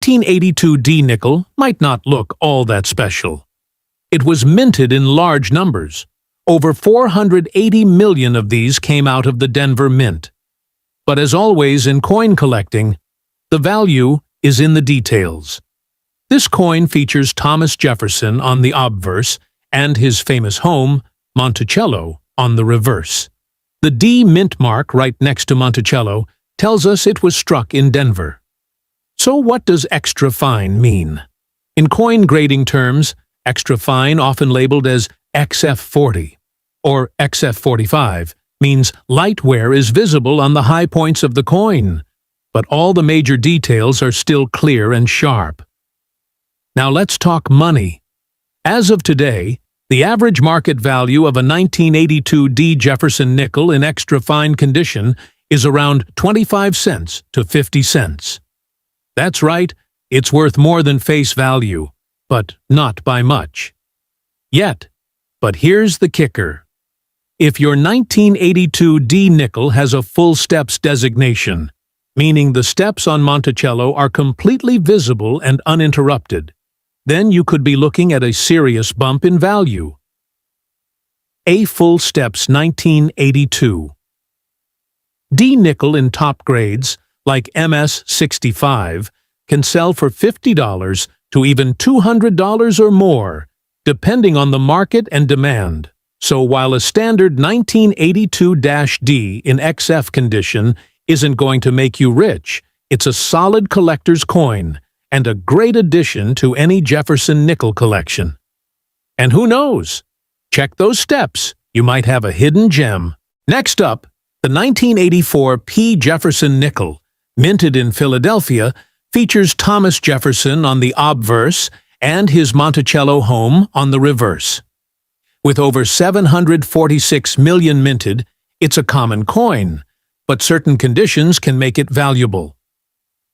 1982 D nickel might not look all that special. It was minted in large numbers. Over 480 million of these came out of the Denver Mint. But as always in coin collecting, the value is in the details. This coin features Thomas Jefferson on the obverse and his famous home, Monticello, on the reverse. The D mint mark right next to Monticello tells us it was struck in Denver. So what does extra fine mean? In coin grading terms, extra fine, often labeled as XF40 or XF45, means light wear is visible on the high points of the coin, but all the major details are still clear and sharp. Now let's talk money. As of today, the average market value of a 1982 D Jefferson nickel in extra fine condition is around 25 cents to 50 cents. That's right, it's worth more than face value, but not by much. Yet, but here's the kicker. If your 1982 D nickel has a full steps designation, meaning the steps on Monticello are completely visible and uninterrupted, then you could be looking at a serious bump in value. A full steps 1982. D nickel in top grades, like MS65, can sell for $50 to even $200 or more, depending on the market and demand. So while a standard 1982-D in XF condition isn't going to make you rich, it's a solid collector's coin and a great addition to any Jefferson nickel collection. And who knows? Check those steps. You might have a hidden gem. Next up, the 1984 P. Jefferson Nickel, minted in Philadelphia, features Thomas Jefferson on the obverse and his Monticello home on the reverse. With over 746 million minted, it's a common coin, but certain conditions can make it valuable.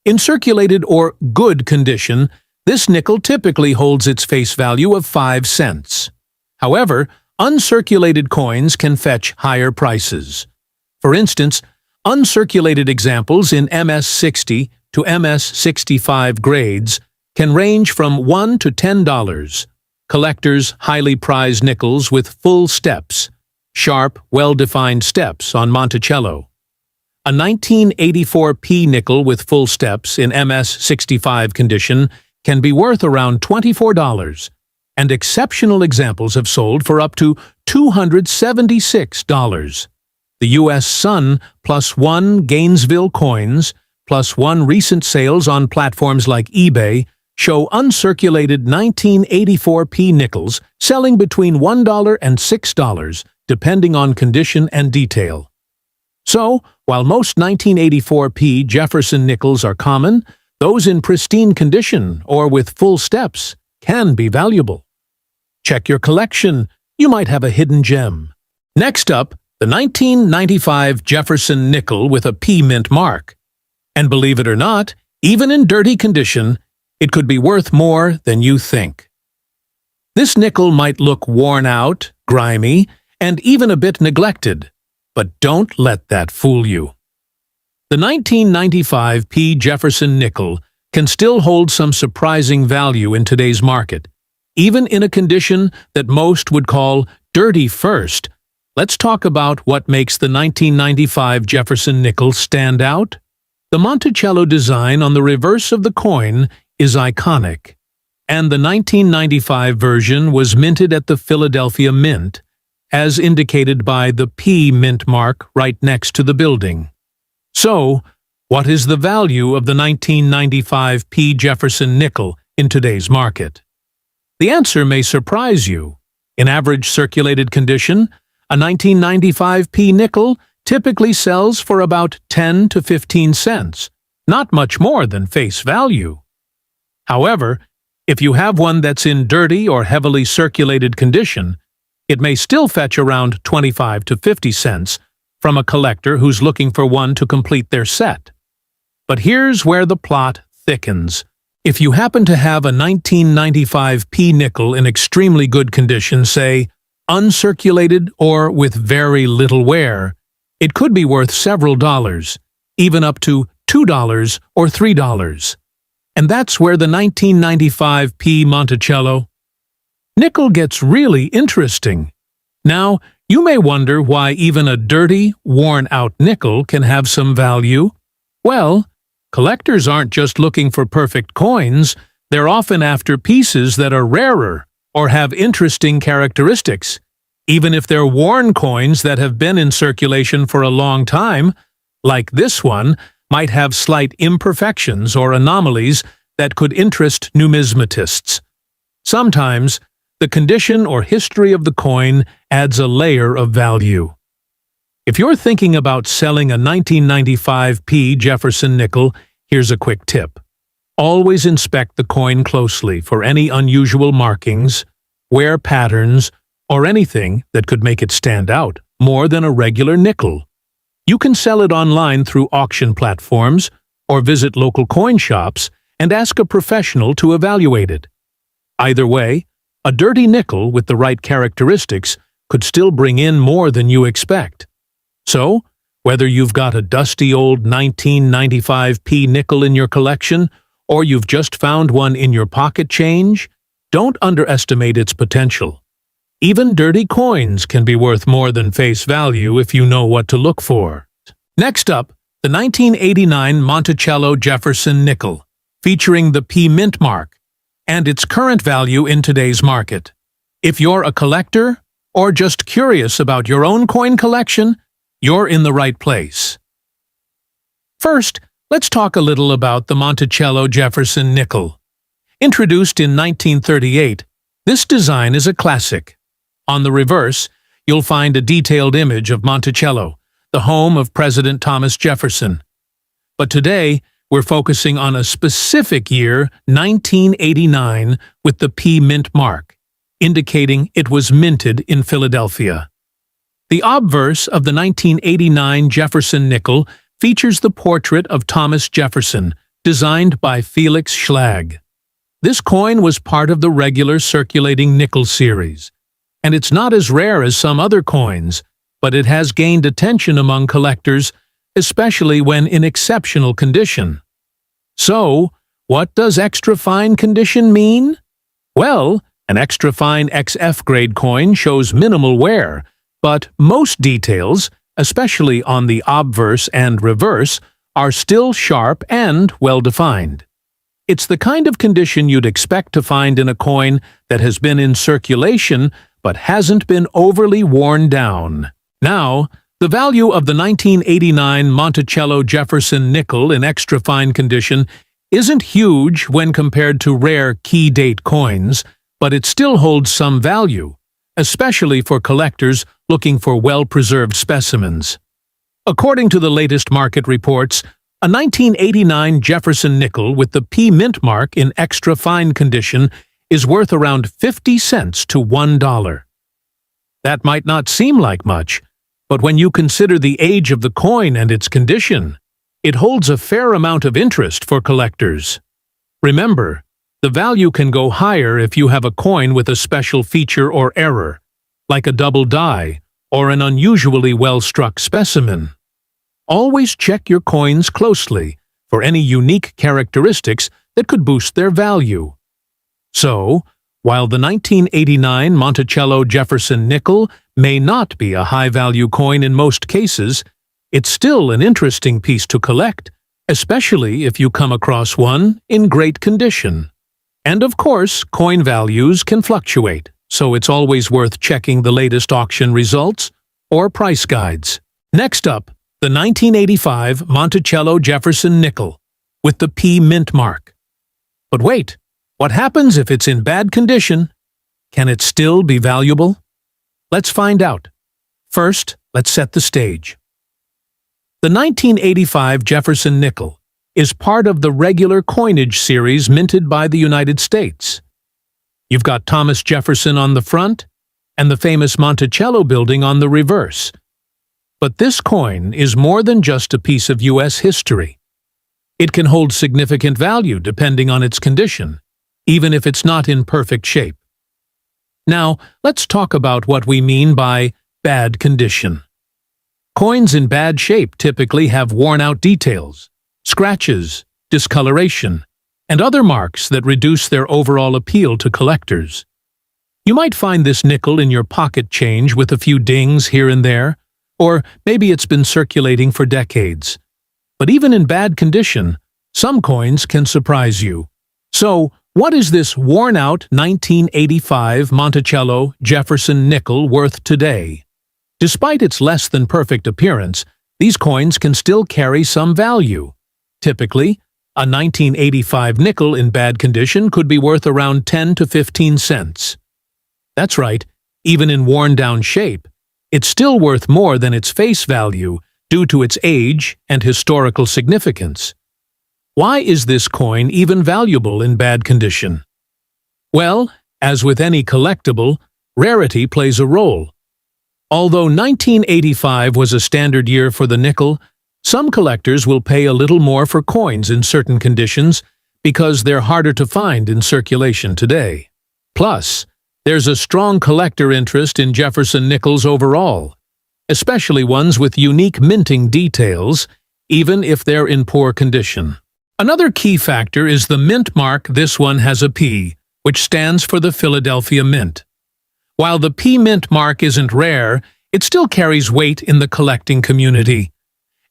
In circulated or good condition, this nickel typically holds its face value of 5 cents. However, uncirculated coins can fetch higher prices. For instance, uncirculated examples in MS60 to MS65 grades can range from $1 to $10. Collectors highly prize nickels with full steps, sharp, well-defined steps on Monticello. A 1984 P nickel with full steps in MS65 condition can be worth around $24, and exceptional examples have sold for up to $276. The U.S. Sun +1 Gainesville coins +1 recent sales on platforms like eBay show uncirculated 1984 P nickels selling between $1 and $6, depending on condition and detail. So, while most 1984 P Jefferson nickels are common, those in pristine condition or with full steps can be valuable. Check your collection. You might have a hidden gem. Next up, the 1995 Jefferson nickel with a P mint mark. And believe it or not, even in dirty condition, it could be worth more than you think. This nickel might look worn out, grimy, and even a bit neglected, but don't let that fool you. The 1995 P. Jefferson nickel can still hold some surprising value in today's market, even in a condition that most would call dirty first. Let's talk about what makes the 1995 Jefferson nickel stand out. The Monticello design on the reverse of the coin is iconic, and the 1995 version was minted at the Philadelphia Mint, as indicated by the P mint mark right next to the building. So, what is the value of the 1995 P. Jefferson nickel in today's market? The answer may surprise you. In average circulated condition, a 1995 P nickel typically sells for about 10 to 15 cents, not much more than face value. However, if you have one that's in dirty or heavily circulated condition, it may still fetch around 25 to 50 cents from a collector who's looking for one to complete their set. But here's where the plot thickens. If you happen to have a 1995 P nickel in extremely good condition, say, uncirculated or with very little wear, it could be worth several dollars, even up to $2 or $3. And that's where the 1995p Monticello nickel gets really interesting. Now, you may wonder why even a dirty, worn-out nickel can have some value. Well, collectors aren't just looking for perfect coins, they're often after pieces that are rarer or have interesting characteristics. Even if they're worn coins that have been in circulation for a long time, like this one, might have slight imperfections or anomalies that could interest numismatists. Sometimes, the condition or history of the coin adds a layer of value. If you're thinking about selling a 1995p Jefferson nickel, here's a quick tip. Always inspect the coin closely for any unusual markings, wear patterns, or anything that could make it stand out more than a regular nickel. You can sell it online through auction platforms or visit local coin shops and ask a professional to evaluate it. Either way, a dirty nickel with the right characteristics could still bring in more than you expect. So, whether you've got a dusty old 1995p nickel in your collection or you've just found one in your pocket change, don't underestimate its potential. Even dirty coins can be worth more than face value if you know what to look for. Next up, the 1989 Monticello Jefferson Nickel, featuring the P mint mark, and its current value in today's market. If you're a collector or just curious about your own coin collection, you're in the right place. First, let's talk a little about the Monticello Jefferson Nickel. Introduced in 1938, this design is a classic. On the reverse, you'll find a detailed image of Monticello, the home of President Thomas Jefferson. But today, we're focusing on a specific year, 1989, with the P mint mark, indicating it was minted in Philadelphia. The obverse of the 1989 Jefferson nickel features the portrait of Thomas Jefferson, designed by Felix Schlag. This coin was part of the regular circulating nickel series, and it's not as rare as some other coins, but it has gained attention among collectors, especially when in exceptional condition. So, what does extra fine condition mean? Well, an extra fine XF grade coin shows minimal wear, but most details, especially on the obverse and reverse, are still sharp and well-defined. It's the kind of condition you'd expect to find in a coin that has been in circulation but hasn't been overly worn down. Now, the value of the 1989 Monticello Jefferson Nickel in extra fine condition isn't huge when compared to rare key date coins, but it still holds some value, especially for collectors looking for well-preserved specimens. According to the latest market reports, a 1989 Jefferson nickel with the P mint mark in extra fine condition is worth around 50 cents to $1. That might not seem like much, but when you consider the age of the coin and its condition, it holds a fair amount of interest for collectors. Remember, the value can go higher if you have a coin with a special feature or error, like a double die or an unusually well-struck specimen. Always check your coins closely for any unique characteristics that could boost their value. So, while the 1989 Monticello Jefferson Nickel may not be a high-value coin in most cases, it's still an interesting piece to collect, especially if you come across one in great condition. And of course, coin values can fluctuate, so it's always worth checking the latest auction results or price guides. Next up, the 1985 Monticello Jefferson Nickel with the P mint mark. But wait, what happens if it's in bad condition? Can it still be valuable? Let's find out. First, let's set the stage. The 1985 Jefferson Nickel is part of the regular coinage series minted by the United States. You've got Thomas Jefferson on the front and the famous Monticello building on the reverse. But this coin is more than just a piece of U.S. history. It can hold significant value depending on its condition, even if it's not in perfect shape. Now, let's talk about what we mean by bad condition. Coins in bad shape typically have worn-out details, scratches, discoloration, and other marks that reduce their overall appeal to collectors. You might find this nickel in your pocket change with a few dings here and there, or maybe it's been circulating for decades. But even in bad condition, some coins can surprise you. So, what is this worn-out 1985 Monticello Jefferson nickel worth today? Despite its less-than-perfect appearance, these coins can still carry some value. Typically, a 1985 nickel in bad condition could be worth around 10 to 15 cents. That's right, even in worn-down shape, it's still worth more than its face value due to its age and historical significance. Why is this coin even valuable in bad condition? Well, as with any collectible, rarity plays a role. Although 1985 was a standard year for the nickel, some collectors will pay a little more for coins in certain conditions because they're harder to find in circulation today. Plus, there's a strong collector interest in Jefferson nickels overall, especially ones with unique minting details, even if they're in poor condition. Another key factor is the mint mark. This one has a P, which stands for the Philadelphia Mint. While the P mint mark isn't rare, it still carries weight in the collecting community.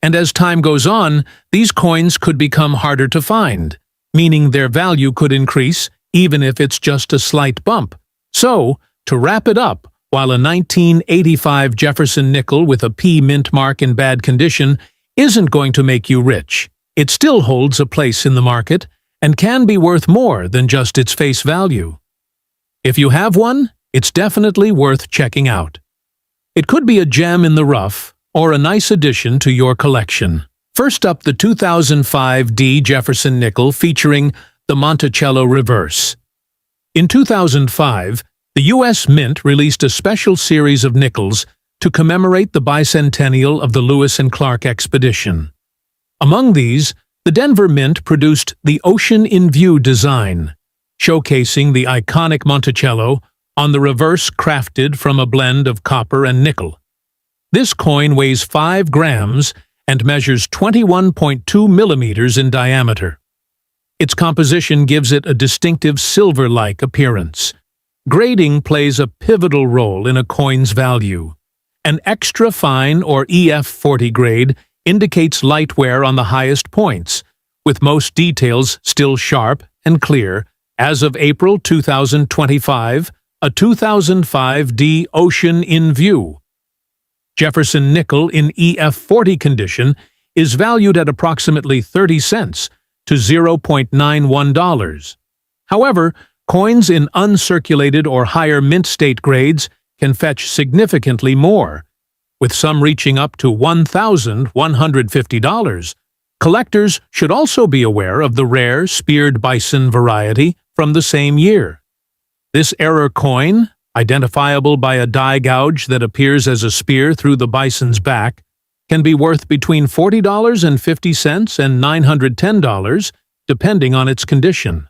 And as time goes on, these coins could become harder to find, meaning their value could increase even if it's just a slight bump. So, to wrap it up, while a 1985 Jefferson nickel with a P mint mark in bad condition isn't going to make you rich, it still holds a place in the market and can be worth more than just its face value. If you have one, it's definitely worth checking out. It could be a gem in the rough or a nice addition to your collection. First up, the 2005 D Jefferson nickel featuring the Monticello reverse. In 2005, the U.S. Mint released a special series of nickels to commemorate the bicentennial of the Lewis and Clark expedition. Among these, the Denver Mint produced the Ocean in View design, showcasing the iconic Monticello on the reverse crafted from a blend of copper and nickel. This coin weighs 5 grams and measures 21.2 millimeters in diameter. Its composition gives it a distinctive silver-like appearance. Grading plays a pivotal role in a coin's value. An extra fine or EF40 grade indicates light wear on the highest points, with most details still sharp and clear. As of April 2025, a 2005 D Ocean in View Jefferson nickel in EF40 condition is valued at approximately 30 cents to $0.91. However, coins in uncirculated or higher mint state grades can fetch significantly more, with some reaching up to $1,150. Collectors should also be aware of the rare speared bison variety from the same year. This error coin, identifiable by a die gouge that appears as a spear through the bison's back, can be worth between $40.50 and $910, depending on its condition.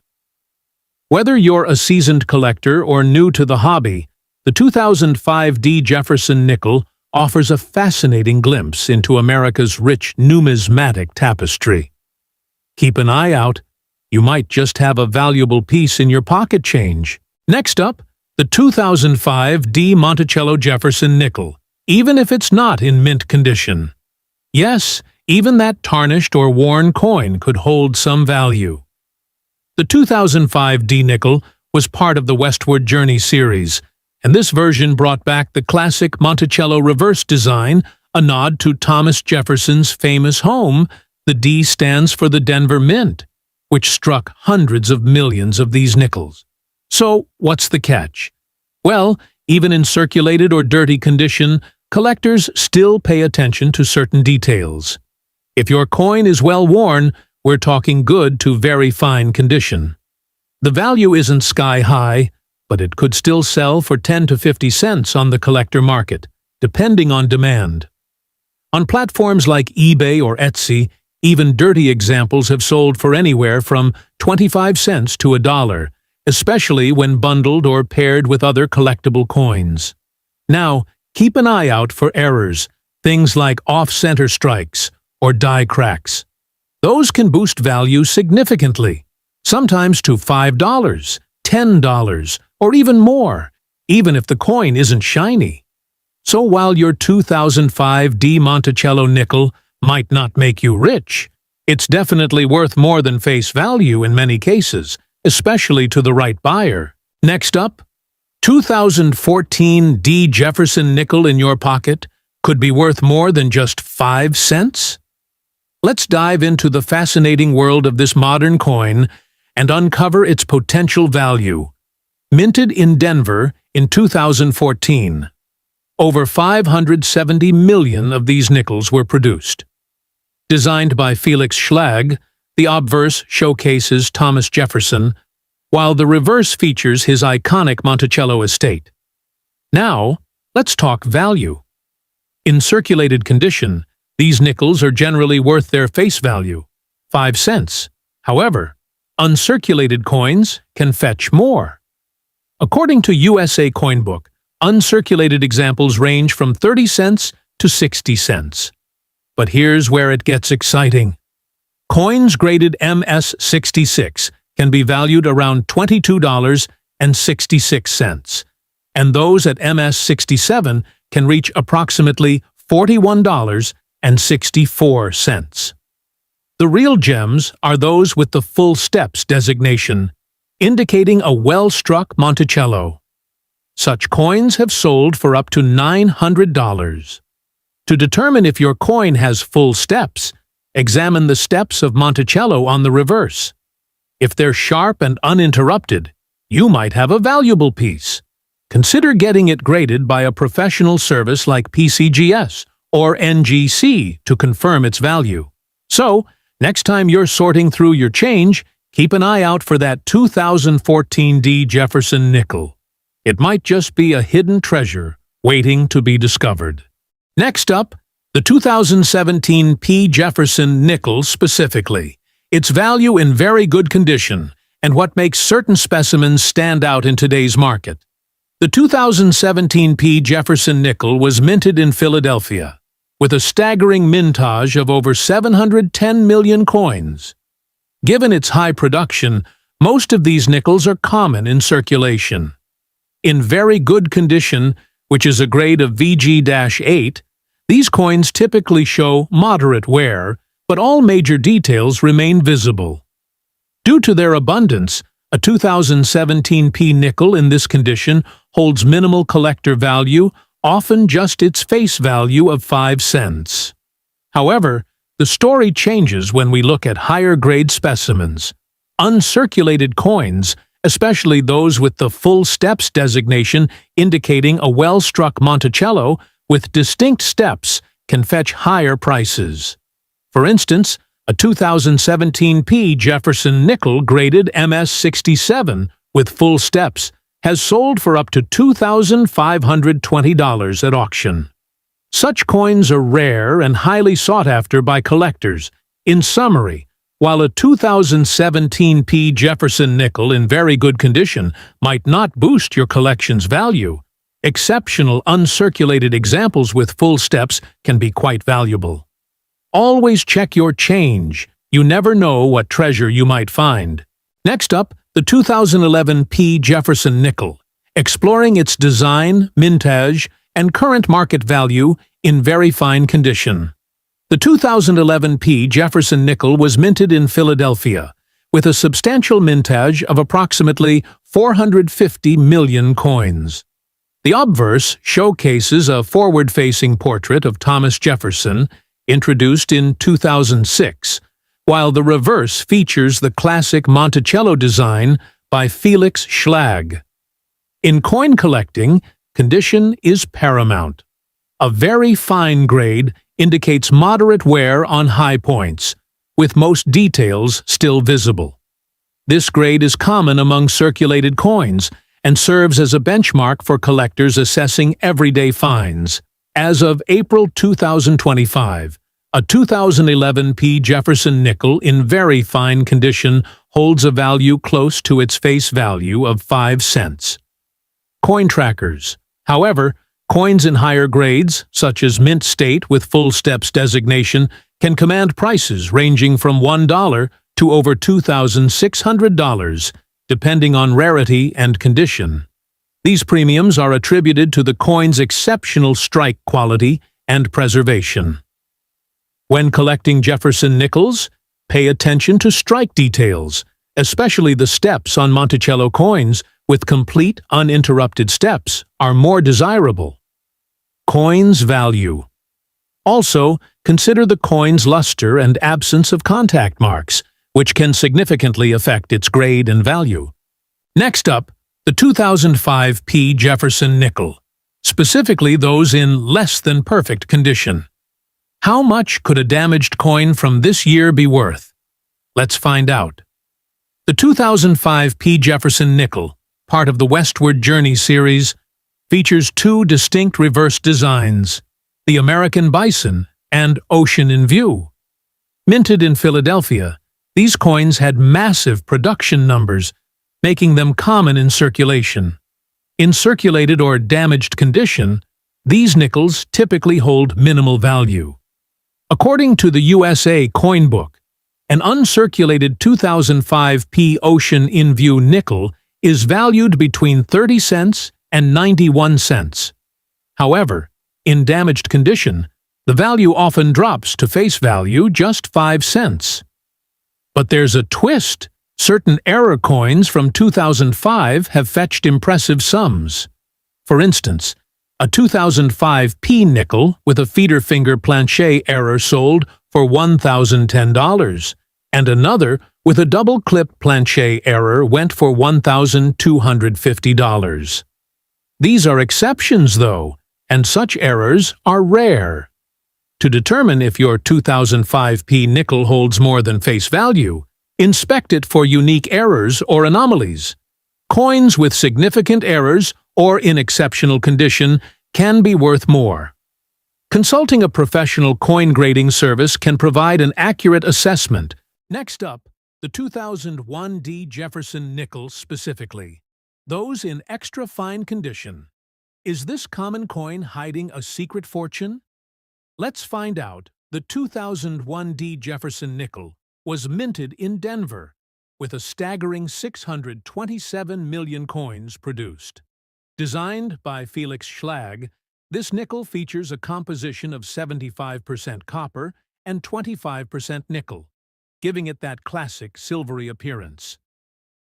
Whether you're a seasoned collector or new to the hobby, the 2005 D Jefferson nickel offers a fascinating glimpse into America's rich numismatic tapestry. Keep an eye out. You might just have a valuable piece in your pocket change. Next up, the 2005 D Monticello Jefferson nickel, even if it's not in mint condition. Yes, even that tarnished or worn coin could hold some value. The 2005 D nickel was part of the Westward Journey series, and this version brought back the classic Monticello reverse design, a nod to Thomas Jefferson's famous home. The D stands for the Denver Mint, which struck hundreds of millions of these nickels. So, what's the catch? Well, even in circulated or dirty condition, collectors still pay attention to certain details. If your coin is well worn, we're talking good to very fine condition. The value isn't sky high, but it could still sell for 10 to 50 cents on the collector market, depending on demand. On platforms like eBay or Etsy, even dirty examples have sold for anywhere from 25 cents to $1, especially when bundled or paired with other collectible coins. Now, keep an eye out for errors, things like off-center strikes or die cracks. Those can boost value significantly. sometimes to $5, $10, or even more, even if the coin isn't shiny. So while your 2005 D Monticello nickel might not make you rich, it's definitely worth more than face value in many cases, especially to the right buyer. Next up, 2014 D Jefferson nickel in your pocket could be worth more than just 5 cents? Let's dive into the fascinating world of this modern coin and uncover its potential value. Minted in Denver in 2014, over 570 million of these nickels were produced. Designed by Felix Schlag, the obverse showcases Thomas Jefferson, while the reverse features his iconic Monticello estate. Now, let's talk value. In circulated condition, these nickels are generally worth their face value, 5 cents. However, uncirculated coins can fetch more. According to USA Coinbook, uncirculated examples range from 30 cents to 60 cents. But here's where it gets exciting. Coins graded MS66 can be valued around $22.66, and those at MS67 can reach approximately $41.64. The real gems are those with the full steps designation, indicating a well-struck Monticello. Such coins have sold for up to $900. To determine if your coin has full steps, examine the steps of Monticello on the reverse. If they're sharp and uninterrupted, you might have a valuable piece. Consider getting it graded by a professional service like PCGS or NGC to confirm its value. So, next time you're sorting through your change, keep an eye out for that 2014 D Jefferson nickel. It might just be a hidden treasure waiting to be discovered. Next up, the 2017 P. Jefferson nickel specifically. Its value in very good condition and what makes certain specimens stand out in today's market. The 2017 P. Jefferson nickel was minted in Philadelphia, with a staggering mintage of over 710 million coins. Given its high production, most of these nickels are common in circulation. In very good condition, which is a grade of VG-8, these coins typically show moderate wear, but all major details remain visible. Due to their abundance, a 2017 P nickel in this condition holds minimal collector value, often just its face value of 5 cents. However, the story changes when we look at higher-grade specimens. Uncirculated coins, especially those with the full steps designation indicating a well-struck Monticello with distinct steps, can fetch higher prices. For instance, a 2017 P. Jefferson nickel graded MS67 with full steps has sold for up to $2,520 at auction. Such coins are rare and highly sought after by collectors. In summary, while a 2017 P. Jefferson nickel in very good condition might not boost your collection's value, exceptional uncirculated examples with full steps can be quite valuable. Always check your change. You never know what treasure you might find. Next up, the 2011 P. Jefferson nickel, exploring its design, mintage, and current market value in very fine condition. The 2011 P. Jefferson nickel was minted in Philadelphia, with a substantial mintage of approximately 450 million coins. The obverse showcases a forward-facing portrait of Thomas Jefferson, introduced in 2006, while the reverse features the classic Monticello design by Felix Schlag. In coin collecting, condition is paramount. A very fine grade indicates moderate wear on high points, with most details still visible. This grade is common among circulated coins and serves as a benchmark for collectors assessing everyday finds. As of April 2025, a 2011 P. Jefferson nickel in very fine condition holds a value close to its face value of 5 cents. Coin trackers. However, coins in higher grades, such as mint state with full steps designation, can command prices ranging from $1 to over $2,600, depending on rarity and condition. These premiums are attributed to the coin's exceptional strike quality and preservation. When collecting Jefferson nickels, pay attention to strike details, especially the steps on Monticello coins with complete, uninterrupted steps are more desirable. Coin's value. Also, consider the coin's luster and absence of contact marks, which can significantly affect its grade and value. Next up, the 2005 P. Jefferson nickel, specifically those in less than perfect condition. How much could a damaged coin from this year be worth? Let's find out. The 2005 P. Jefferson nickel, part of the Westward Journey series, features two distinct reverse designs, the American Bison and Ocean in View. Minted in Philadelphia, these coins had massive production numbers, making them common in circulation. In circulated or damaged condition, these nickels typically hold minimal value. According to the USA Coin Book, an uncirculated 2005 P. Ocean in View nickel is valued between 30 cents and 91 cents. However, in damaged condition, the value often drops to face value just 5 cents. But there's a twist. Certain error coins from 2005 have fetched impressive sums. For instance, a 2005 P nickel with a feeder finger planchet error sold for $1,010, and another with a double-clip planchet error went for $1,250. These are exceptions, though, and such errors are rare. To determine if your 2005 P nickel holds more than face value, inspect it for unique errors or anomalies. Coins with significant errors or in exceptional condition can be worth more. Consulting a professional coin grading service can provide an accurate assessment. Next up, the 2001 D. Jefferson nickel specifically, those in extra fine condition. Is this common coin hiding a secret fortune? Let's find out. The 2001 D. Jefferson nickel was minted in Denver, with a staggering 627 million coins produced. Designed by Felix Schlag, this nickel features a composition of 75% copper and 25% nickel, giving it that classic silvery appearance.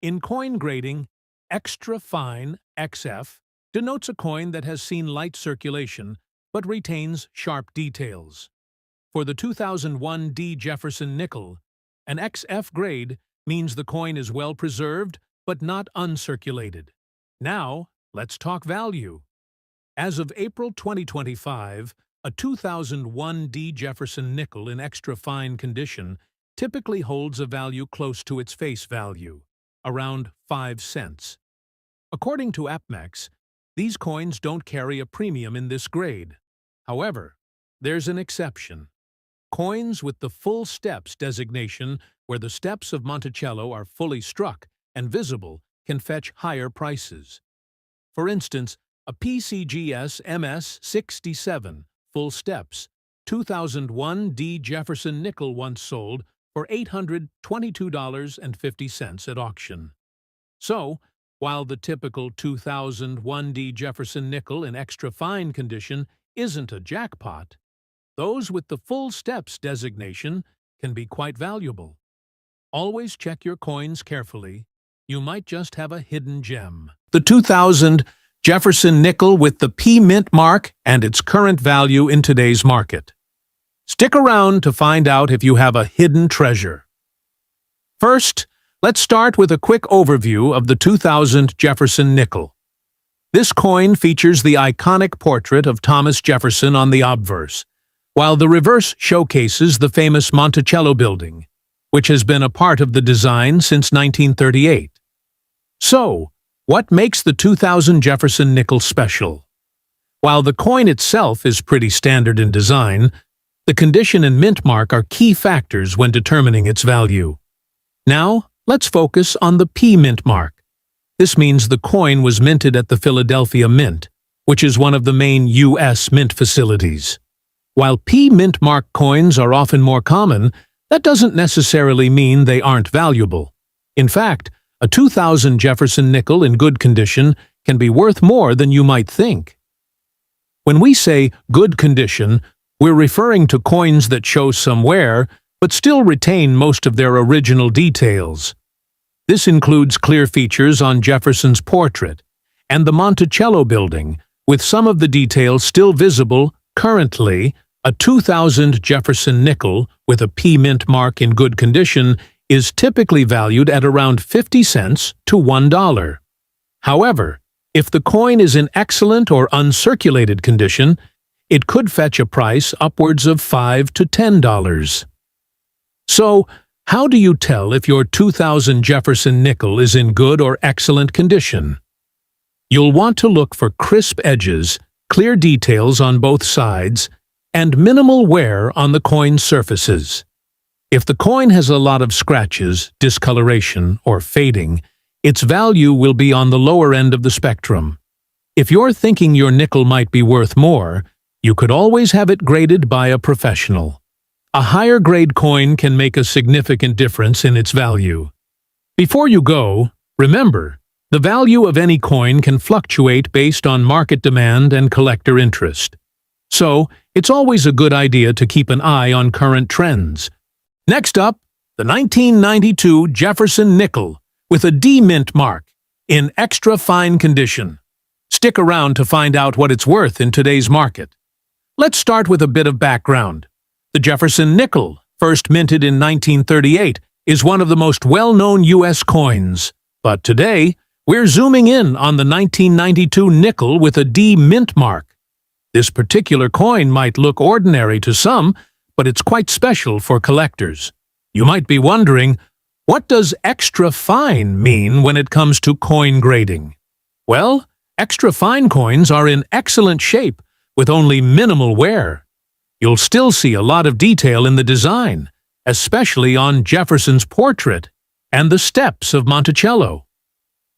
In coin grading, extra fine XF denotes a coin that has seen light circulation but retains sharp details. For the 2001 D. Jefferson nickel, an XF grade means the coin is well preserved but not uncirculated. Now, let's talk value. As of April 2025, a 2001 D. Jefferson nickel in extra fine condition typically holds a value close to its face value, around 5 cents. According to APMEX, these coins don't carry a premium in this grade. However, there's an exception. Coins with the full steps designation, where the steps of Monticello are fully struck and visible, can fetch higher prices. For instance, a PCGS MS67 full steps 2001 D. Jefferson nickel once sold for $822.50 at auction. So, while the typical 2001 D. Jefferson nickel in extra fine condition isn't a jackpot, those with the full steps designation can be quite valuable. Always check your coins carefully. You might just have a hidden gem. The 2000 Jefferson nickel with the P mint mark and its current value in today's market. Stick around to find out if you have a hidden treasure. First, let's start with a quick overview of the 2000 Jefferson nickel. This coin features the iconic portrait of Thomas Jefferson on the obverse, while the reverse showcases the famous Monticello building, which has been a part of the design since 1938. So, what makes the 2000 Jefferson nickel special? While the coin itself is pretty standard in design, the condition and mint mark are key factors when determining its value. Now, let's focus on the P mint mark. This means the coin was minted at the Philadelphia Mint, which is one of the main U.S. mint facilities. While P mint mark coins are often more common, That doesn't necessarily mean they aren't valuable. In fact, a 2000 Jefferson nickel in good condition can be worth more than you might think. When we say good condition, we're referring to coins that show some wear but still retain most of their original details. This includes clear features on Jefferson's portrait and the Monticello building, with some of the details still visible currently. A 2000 Jefferson nickel with a P mint mark in good condition is typically valued at around 50 cents to $1. However, if the coin is in excellent or uncirculated condition, it could fetch a price upwards of $5 to $10. So, how do you tell if your 2000 Jefferson nickel is in good or excellent condition? You'll want to look for crisp edges, clear details on both sides, and minimal wear on the coin's surfaces. If the coin has a lot of scratches, discoloration, or fading, its value will be on the lower end of the spectrum. If you're thinking your nickel might be worth more, you could always have it graded by a professional. A higher grade coin can make a significant difference in its value. Before you go, remember, the value of any coin can fluctuate based on market demand and collector interest. So, it's always a good idea to keep an eye on current trends. Next up, the 1992 Jefferson Nickel with a D mint mark in extra fine condition. Stick around to find out what it's worth in today's market. Let's start with a bit of background. The Jefferson Nickel, first minted in 1938, is one of the most well-known U.S. coins. But today, we're zooming in on the 1992 nickel with a D mint mark. This particular coin might look ordinary to some, but it's quite special for collectors. You might be wondering, what does extra fine mean when it comes to coin grading? Well, extra fine coins are in excellent shape with only minimal wear. You'll still see a lot of detail in the design, especially on Jefferson's portrait and the steps of Monticello.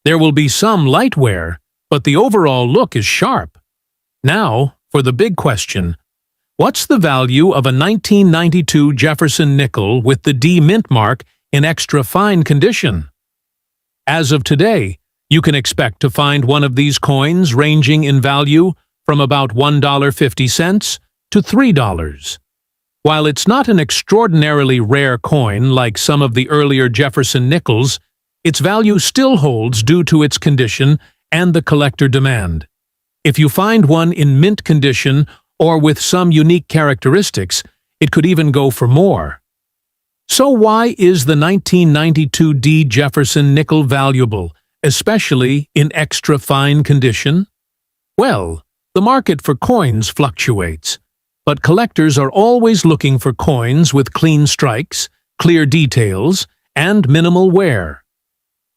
There will be some light wear, but the overall look is sharp. Now, for the big question, what's the value of a 1992 Jefferson nickel with the D mint mark in extra fine condition? As of today, you can expect to find one of these coins ranging in value from about $1.50 to $3. While it's not an extraordinarily rare coin like some of the earlier Jefferson nickels, its value still holds due to its condition and the collector demand. If you find one in mint condition or with some unique characteristics, it could even go for more. So why is the 1992 D Jefferson nickel valuable, especially in extra fine condition? Well, the market for coins fluctuates, but collectors are always looking for coins with clean strikes, clear details, and minimal wear.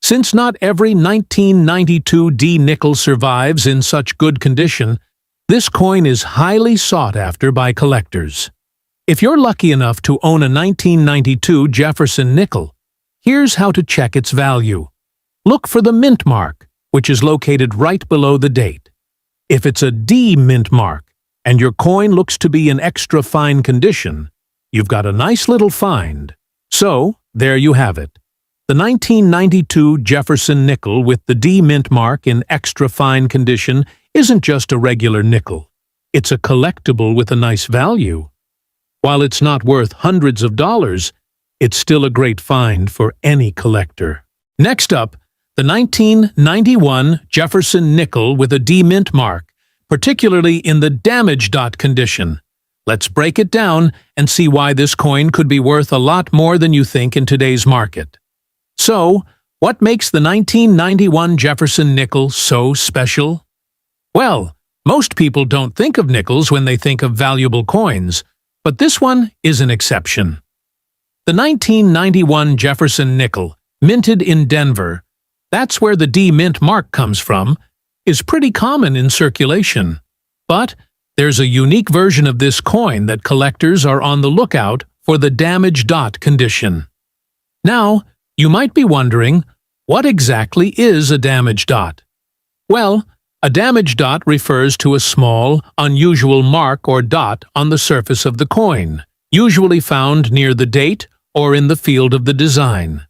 Since not every 1992 D nickel survives in such good condition, this coin is highly sought after by collectors. If you're lucky enough to own a 1992 Jefferson nickel, here's how to check its value. Look for the mint mark, which is located right below the date. If it's a D mint mark, and your coin looks to be in extra fine condition, you've got a nice little find. So, there you have it. The 1992 Jefferson nickel with the D mint mark in extra fine condition isn't just a regular nickel. It's a collectible with a nice value. While it's not worth hundreds of dollars, it's still a great find for any collector. Next up, the 1991 Jefferson nickel with a D mint mark, particularly in the damage dot condition. Let's break it down and see why this coin could be worth a lot more than you think in today's market. So, what makes the 1991 Jefferson nickel so special? Well, most people don't think of nickels when they think of valuable coins, but this one is an exception. The 1991 Jefferson nickel, minted in Denver, that's where the D mint mark comes from, is pretty common in circulation. But there's a unique version of this coin that collectors are on the lookout for, the damage dot condition. Now, you might be wondering, what exactly is a damage dot? Well, a damage dot refers to a small, unusual mark or dot on the surface of the coin, usually found near the date or in the field of the design.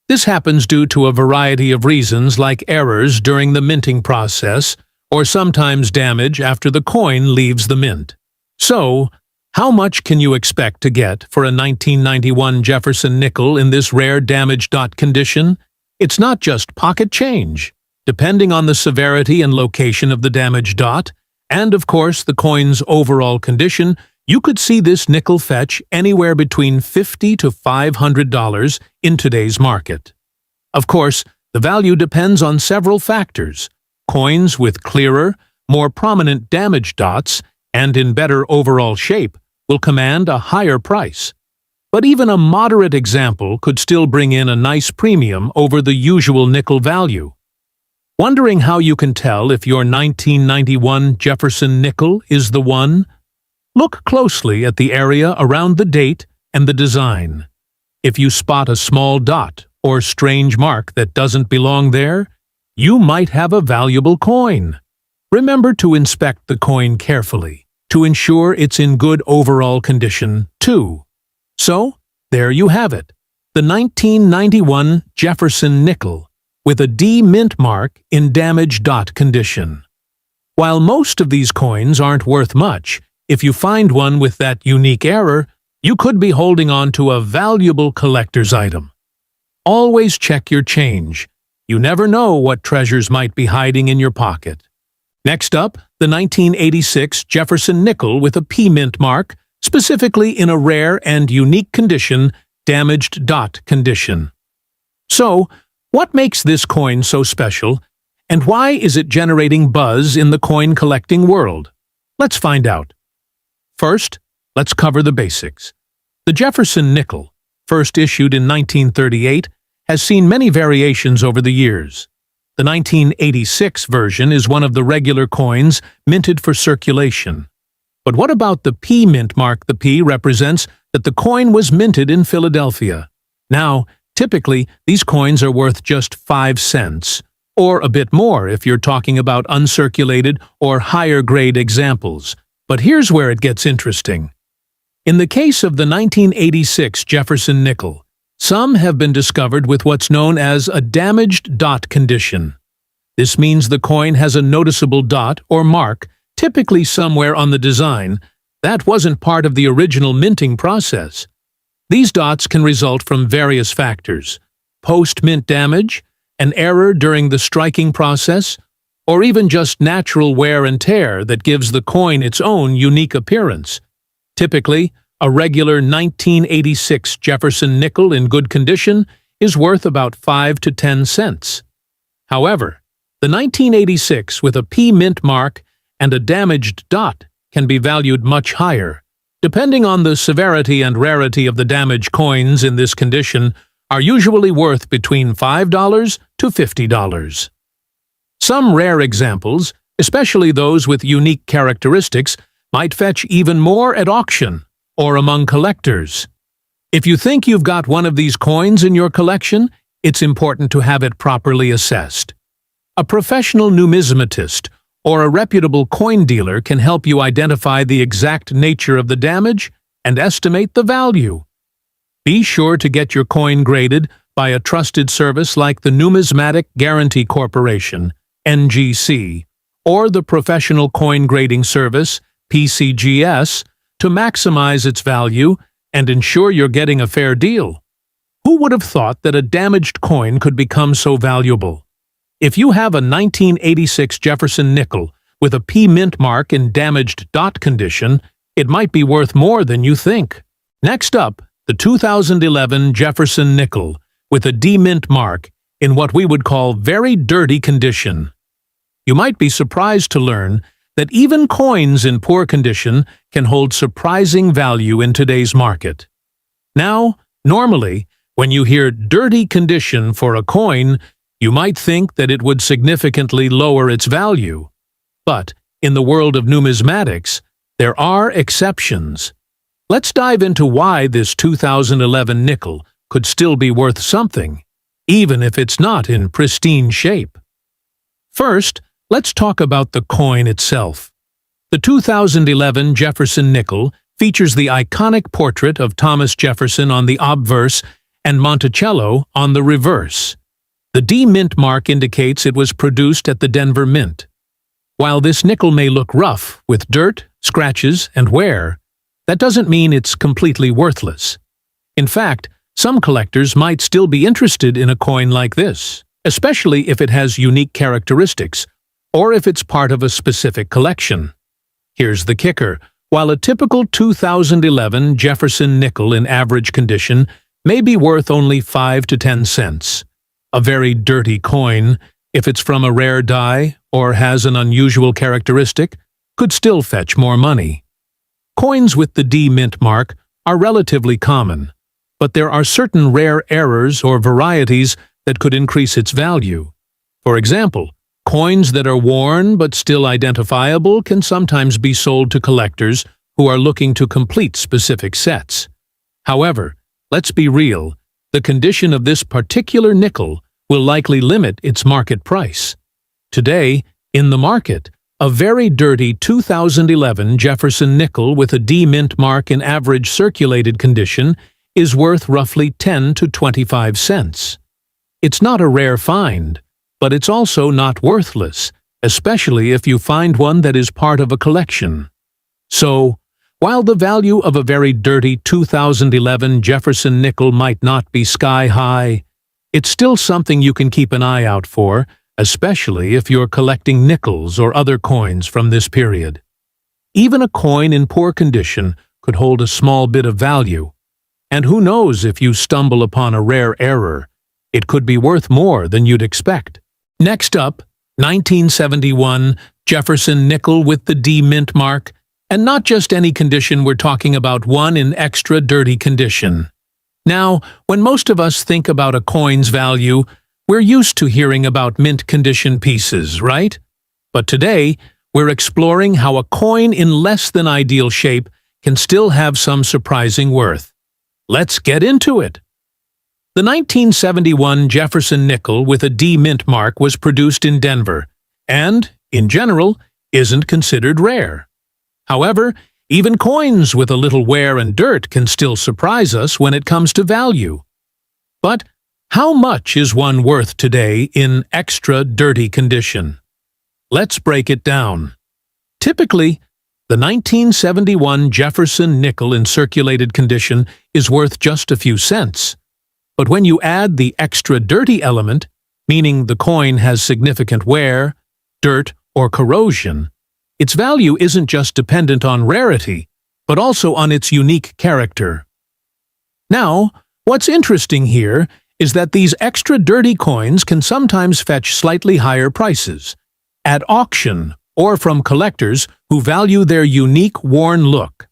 This happens due to a variety of reasons like errors during the minting process or sometimes damage after the coin leaves the mint. So, how much can you expect to get for a 1991 Jefferson nickel in this rare damaged dot condition? It's not just pocket change. Depending on the severity and location of the damaged dot, and of course the coin's overall condition, you could see this nickel fetch anywhere between $50 to $500 in today's market. Of course, the value depends on several factors. Coins with clearer, more prominent damaged dots and in better overall shape will command a higher price. But even a moderate example could still bring in a nice premium over the usual nickel value. Wondering how you can tell if your 1991 Jefferson nickel is the one? Look closely at the area around the date and the design. If you spot a small dot or strange mark that doesn't belong there, you might have a valuable coin. Remember to inspect the coin carefully to ensure it's in good overall condition, too. So, there you have it, the 1991 Jefferson nickel with a D mint mark in damaged dot condition. While most of these coins aren't worth much, if you find one with that unique error, you could be holding on to a valuable collector's item. Always check your change. You never know what treasures might be hiding in your pocket. Next up, the 1986 Jefferson nickel with a P mint mark, specifically in a rare and unique condition, damaged dot condition. So, what makes this coin so special, and why is it generating buzz in the coin collecting world? Let's find out. First, let's cover the basics. The Jefferson nickel, first issued in 1938, has seen many variations over the years. The 1986 version is one of the regular coins minted for circulation. But what about the P mint mark? The P represents that the coin was minted in Philadelphia. Now, typically, these coins are worth just 5 cents, or a bit more if you're talking about uncirculated or higher-grade examples. But here's where it gets interesting. In the case of the 1986 Jefferson nickel, some have been discovered with what's known as a damaged dot condition. This means the coin has a noticeable dot or mark, typically somewhere on the design, that wasn't part of the original minting process. These dots can result from various factors: post-mint damage, an error during the striking process, or even just natural wear and tear that gives the coin its own unique appearance. Typically, a regular 1986 Jefferson nickel in good condition is worth about 5 to 10 cents. However, the 1986 with a P mint mark and a damaged dot can be valued much higher. Depending on the severity and rarity of the damaged coins in this condition, are usually worth between $5 to $50. Some rare examples, especially those with unique characteristics, might fetch even more at auction or among collectors. If you think you've got one of these coins in your collection, it's important to have it properly assessed. A professional numismatist or a reputable coin dealer can help you identify the exact nature of the damage and estimate the value. Be sure to get your coin graded by a trusted service like the Numismatic Guarantee Corporation, NGC, or the Professional Coin Grading Service, PCGS, to maximize its value and ensure you're getting a fair deal. Who would have thought that a damaged coin could become so valuable? If you have a 1986 Jefferson nickel with a P mint mark in damaged dot condition, it might be worth more than you think. Next up, the 2011 Jefferson nickel with a D mint mark in what we would call very dirty condition. You might be surprised to learn that even coins in poor condition can hold surprising value in today's market. Now, normally, when you hear dirty condition for a coin, you might think that it would significantly lower its value. But in the world of numismatics, there are exceptions. Let's dive into why this 2011 nickel could still be worth something, even if it's not in pristine shape. First, let's talk about the coin itself. The 2011 Jefferson nickel features the iconic portrait of Thomas Jefferson on the obverse and Monticello on the reverse. The D mint mark indicates it was produced at the Denver Mint. While this nickel may look rough, with dirt, scratches, and wear, that doesn't mean it's completely worthless. In fact, some collectors might still be interested in a coin like this, especially if it has unique characteristics, or if it's part of a specific collection. Here's the kicker. While a typical 2011 Jefferson nickel in average condition may be worth only 5 to 10 cents, a very dirty coin, if it's from a rare die or has an unusual characteristic, could still fetch more money. Coins with the D mint mark are relatively common, but there are certain rare errors or varieties that could increase its value. For example, coins that are worn but still identifiable can sometimes be sold to collectors who are looking to complete specific sets. However, let's be real, the condition of this particular nickel will likely limit its market price. Today, in the market, a very dirty 2011 Jefferson nickel with a D mint mark in average circulated condition is worth roughly 10 to 25 cents. It's not a rare find, but it's also not worthless, especially if you find one that is part of a collection. So, while the value of a very dirty 2011 Jefferson nickel might not be sky-high, it's still something you can keep an eye out for, especially if you're collecting nickels or other coins from this period. Even a coin in poor condition could hold a small bit of value, and who knows if you stumble upon a rare error, it could be worth more than you'd expect. Next up, 1971 Jefferson nickel with the D mint mark, and not just any condition, we're talking about one in extra dirty condition. Now, when most of us think about a coin's value, we're used to hearing about mint condition pieces, right? But today, we're exploring how a coin in less than ideal shape can still have some surprising worth. Let's get into it. The 1971 Jefferson nickel with a D mint mark was produced in Denver, and, in general, isn't considered rare. However, even coins with a little wear and dirt can still surprise us when it comes to value. But how much is one worth today in extra dirty condition? Let's break it down. Typically, the 1971 Jefferson nickel in circulated condition is worth just a few cents. But when you add the extra dirty element, meaning the coin has significant wear, dirt, or corrosion, its value isn't just dependent on rarity, but also on its unique character. Now, what's interesting here is that these extra dirty coins can sometimes fetch slightly higher prices, at auction or from collectors who value their unique worn look.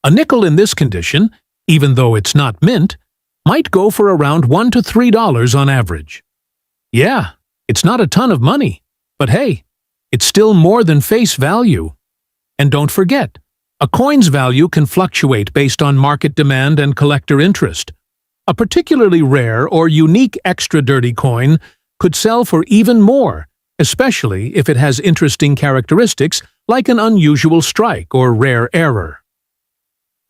A nickel in this condition, even though it's not mint, might go for around $1 to $3 on average. Yeah, it's not a ton of money, but hey, it's still more than face value. And don't forget, a coin's value can fluctuate based on market demand and collector interest. A particularly rare or unique extra dirty coin could sell for even more, especially if it has interesting characteristics like an unusual strike or rare error.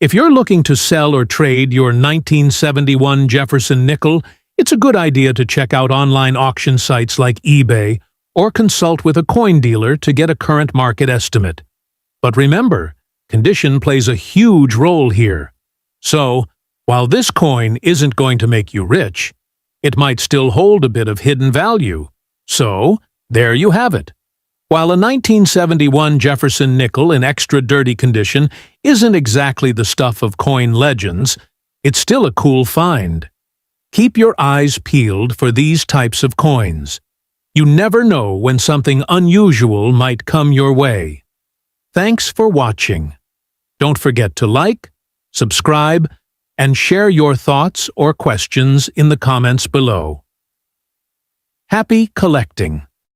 If you're looking to sell or trade your 1971 Jefferson nickel, it's a good idea to check out online auction sites like eBay or consult with a coin dealer to get a current market estimate. But remember, condition plays a huge role here. So, while this coin isn't going to make you rich, it might still hold a bit of hidden value. So, there you have it. While a 1971 Jefferson nickel in extra dirty condition isn't exactly the stuff of coin legends, it's still a cool find. Keep your eyes peeled for these types of coins. You never know when something unusual might come your way. Thanks for watching. Don't forget to like, subscribe, and share your thoughts or questions in the comments below. Happy collecting!